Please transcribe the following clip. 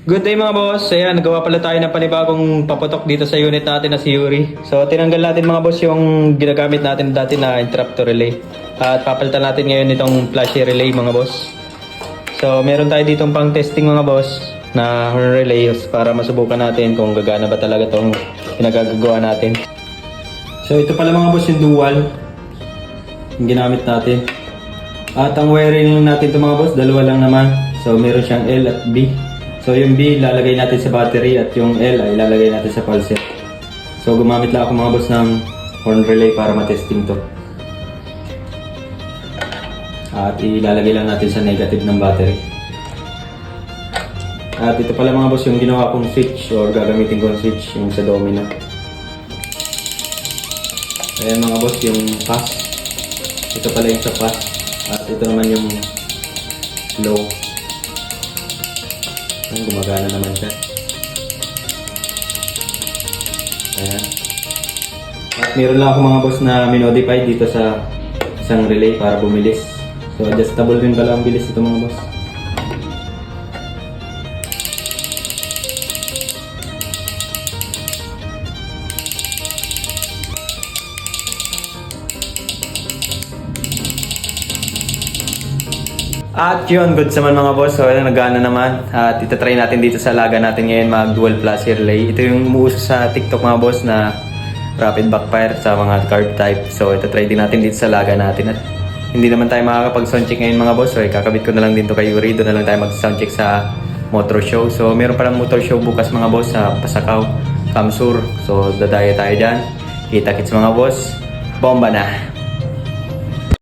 Good day mga boss. Ayan, nagawa pala tayo ng panibagong paputok dito sa unit natin na si Yuri. So, tinanggal natin mga boss yung ginagamit natin dati na interrupter relay. At papalitan natin ngayon itong flashy relay mga boss. So, meron tayo ditong pang testing mga boss na horn relay para masubukan natin kung gagana ba talaga itong pinagagawa natin. So, ito pala mga boss yung dual yung ginamit natin. At ang wiring natin ito mga boss, dalawa lang naman. So, meron siyang L at B. So yung B ilalagay natin sa battery at yung L ay ilalagay natin sa pulser. So gumamit lang ako mga boss ng horn relay para matesting to. At ilalagay lang natin sa negative ng battery. At ito pala mga boss yung ginawa kong switch or gagamitin kong switch yung sa domino. Ayan mga boss yung pass. Ito pala yung sa pass. At ito naman yung low. Ayan, gumagana naman siya. Ayan. At meron lang ako mga boss na minodify dito sa isang relay para bumilis. So adjustable rin pala ang bilis ito mga boss. At yun, good naman mga boss. So, nagana naman. At itatry natin dito sa laga natin ngayon mag dual flashy relay. Ito yung umuuso sa TikTok mga boss na rapid backfire sa mga card type. So, itatry din natin dito sa laga natin. At hindi naman tayo makakapag-soundcheck ngayon mga boss. So, kakabit ko na lang dito kay Yuri. Doon na lang tayo mag-soundcheck sa motor show. So, meron palang motor show bukas mga boss sa Pasakaw, Kamsur. So, dadaya tayo dyan. Kita-kits mga boss. Bomba na!